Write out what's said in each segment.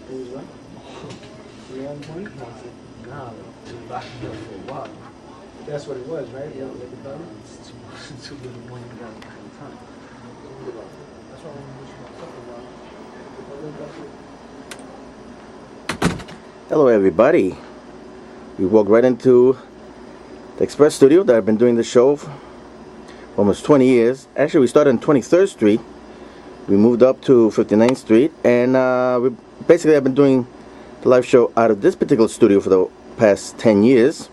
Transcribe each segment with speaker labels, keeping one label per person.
Speaker 1: It was what? 3 on point? No, I said, nah, it was back there for a while. That's what it was, right? Yeah, like a dollar? It's too little money to get at the time. That's why I want to wish myself a while.
Speaker 2: Hello everybody. We walked right into the Express Studio that I've been doing the show for almost 20 years. Actually, we started on 23rd Street. We moved up to 59th Street, and basically I've been doing the live show out of this particular studio for the past 10 years.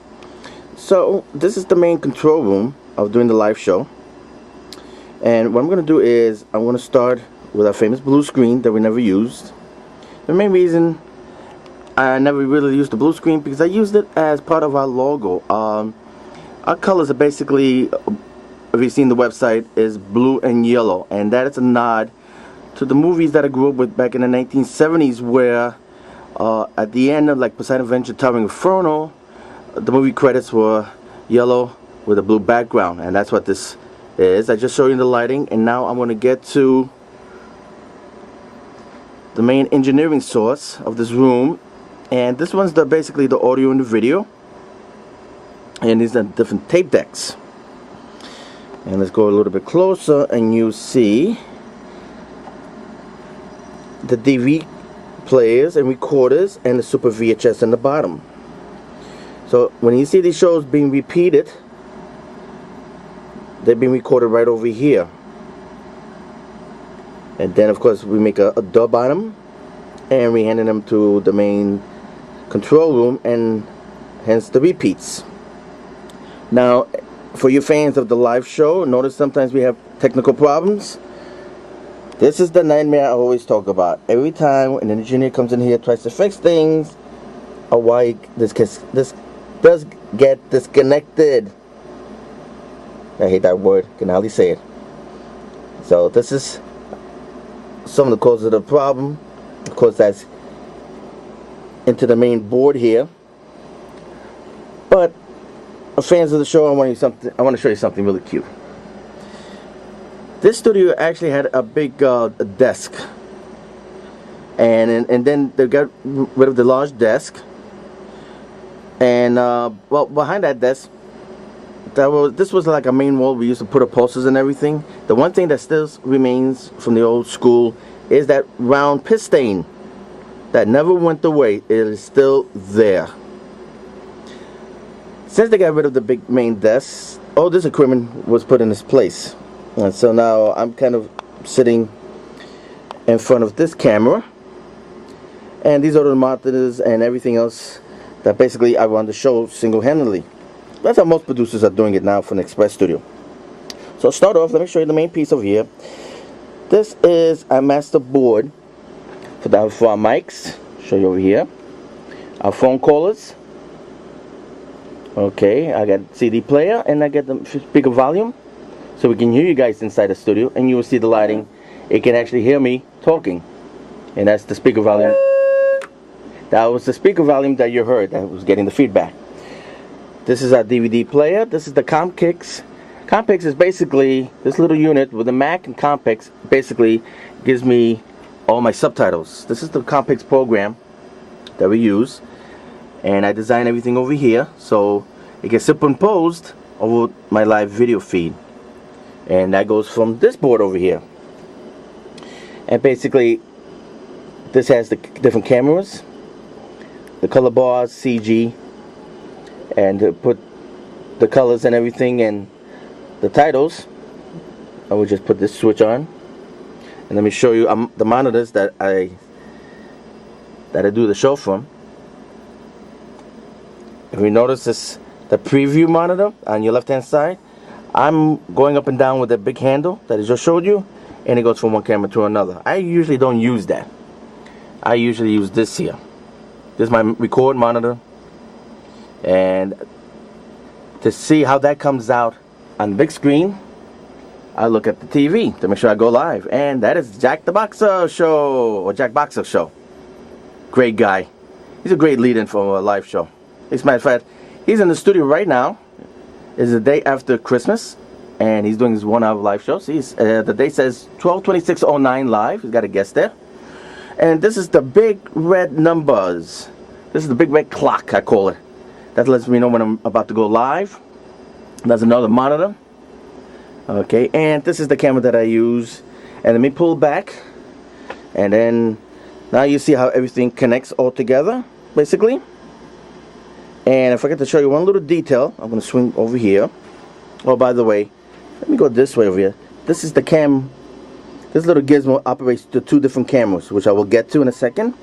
Speaker 2: So this is the main control room of doing the live show. And what I'm going to do is I'm going to start with our famous blue screen that we never used. The main reason I never really used the blue screen because I used it as part of our logo. Our colors are basically, if you've seen the website, is blue and yellow, and that is a nod to the movies that I grew up with back in the 1970s, where at the end of like Poseidon Adventure, Towering Inferno, the movie credits were yellow with a blue background, and that's what this is. I just showed you the lighting, and now I'm going to get to the main engineering source of this room. And this one's basically the audio and the video, and these are different tape decks. And let's go a little bit closer, and you see the DV players and recorders and the Super VHS in the bottom. So when you see these shows being repeated, they're being recorded right over here. And then of course we make a dub on them, and we hand them to the main control room, and hence the repeats. Now, for you fans of the live show, notice sometimes we have technical problems. This is the nightmare I always talk about. Every time an engineer comes in here, tries to fix things, or why this does get disconnected. I hate that word, can hardly say it. So this is some of the causes of the problem. Of course, that's into the main board here. But fans of the show, I want to show you something really cute. This studio actually had a big desk, and then they got rid of the large desk, and well, behind that desk, this was like a main wall. We used to put up posters and everything. The one thing that still remains from the old school is that round piss stain that never went away. It is still there. Since they got rid of the big main desk, all this equipment was put in its place. And so now I'm kind of sitting in front of this camera, and these are the monitors and everything else that basically I run the show single-handedly. That's how most producers are doing it now for an Express Studio. So start off, let me show you the main piece over here. This is a master board for our mics. Show you over here. Our phone callers. Okay, I got CD player, and I get the speaker volume, so we can hear you guys inside the studio, and you will see the lighting. It can actually hear me talking, and that's the speaker volume. That was the speaker volume that you heard that was getting the feedback. This is our DVD player. This is the Compix. Compix is basically this little unit with the Mac, and Compix basically gives me all my subtitles. This is the Compix program that we use, and I design everything over here so it gets superimposed over my live video feed, and that goes from this board over here. And basically this has the different cameras, the color bars, CG, and to put the colors and everything and the titles. I will just put this switch on, and let me show you the monitors that I do the show from. If you notice this, the preview monitor on your left hand side, I'm going up and down with that big handle that I just showed you, and it goes from one camera to another. I usually don't use that. I usually use this here. This is my record monitor, and to see how that comes out on the big screen, I look at the TV to make sure I go live, and that is Jack the Boxer Show, or Jack Boxer Show. Great guy. He's a great lead-in for a live show. As a matter of fact, he's in the studio right now. It's the day after Christmas, and he's doing his 1 hour live show. See, the date says 12/26/09 live. He's got a guest there. And this is the big red numbers. This is the big red clock, I call it. That lets me know when I'm about to go live. That's another monitor. Okay, and this is the camera that I use. And let me pull back. And then now you see how everything connects all together, basically. And I forgot to show you one little detail. I'm going to swing over here. Oh, by the way, let me go this way over here. This is the cam. This little gizmo operates the 2 different cameras, which I will get to in a second.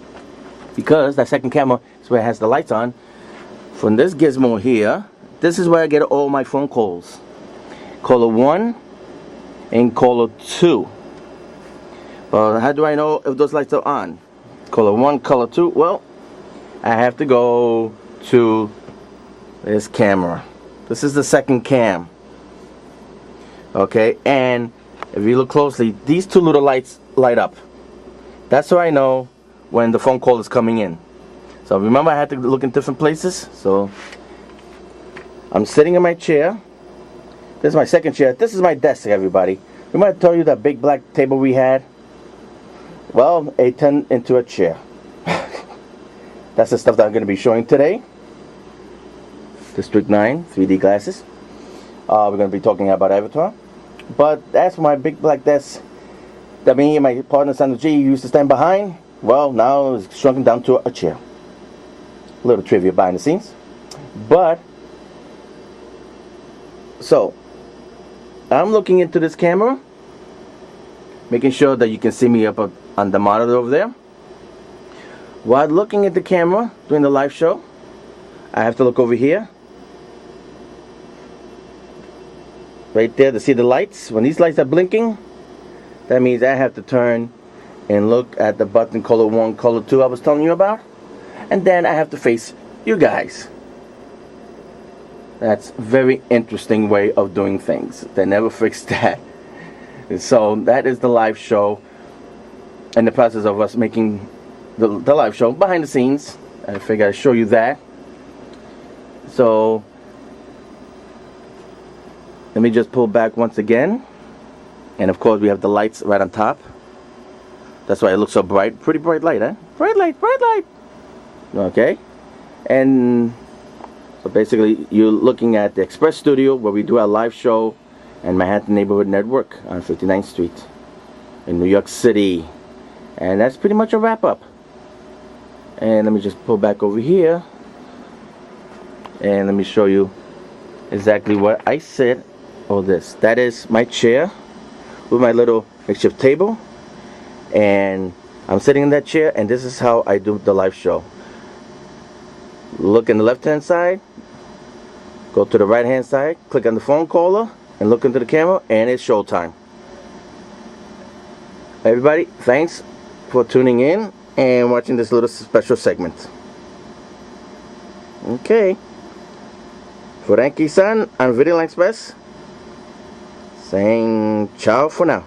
Speaker 2: Because that second camera is where it has the lights on. From this gizmo here, this is where I get all my phone calls. Caller 1 and caller 2. Well, how do I know if those lights are on? Caller 1, caller 2. Well, I have to go to this camera. This is the second cam. Okay, and if you look closely, these 2 little lights light up. That's how I know when the phone call is coming in. So remember, I had to look in different places. So I'm sitting in my chair. This is my second chair. This is my desk, everybody. Remember I told you that big black table we had? Well, it turned into a chair. That's the stuff that I'm going to be showing today. District 9 3D glasses. We're going to be talking about Avatar. But that's my big black desk that me and my partner Sandra G used to stand behind. Well, now it's shrunken down to a chair. A little trivia behind the scenes. But, so, I'm looking into this camera, making sure that you can see me up on the monitor over there. While looking at the camera during the live show, I have to look over here. Right there to see the lights. When these lights are blinking, that means I have to turn and look at the button color 1, color 2 I was telling you about. And then I have to face you guys. That's a very interesting way of doing things. They never fixed that. So that is the live show. In the process of us making the live show behind the scenes. I figured I'd show you that. So let me just pull back once again. And of course we have the lights right on top. That's why it looks so bright. Pretty bright light, huh? Bright light, bright light. Okay. And so basically you're looking at the Express Studio where we do our live show and Manhattan Neighborhood Network on 59th Street in New York City. And that's pretty much a wrap up. And let me just pull back over here. And let me show you exactly what I said. Oh, this. That is my chair with my little makeshift table. And I'm sitting in that chair, and this is how I do the live show. Look in the left hand side, go to the right hand side, click on the phone caller, and look into the camera, and it's showtime. Everybody, thanks for tuning in and watching this little special segment. Okay. For Frankie-san on MNN Express, saying ciao for now.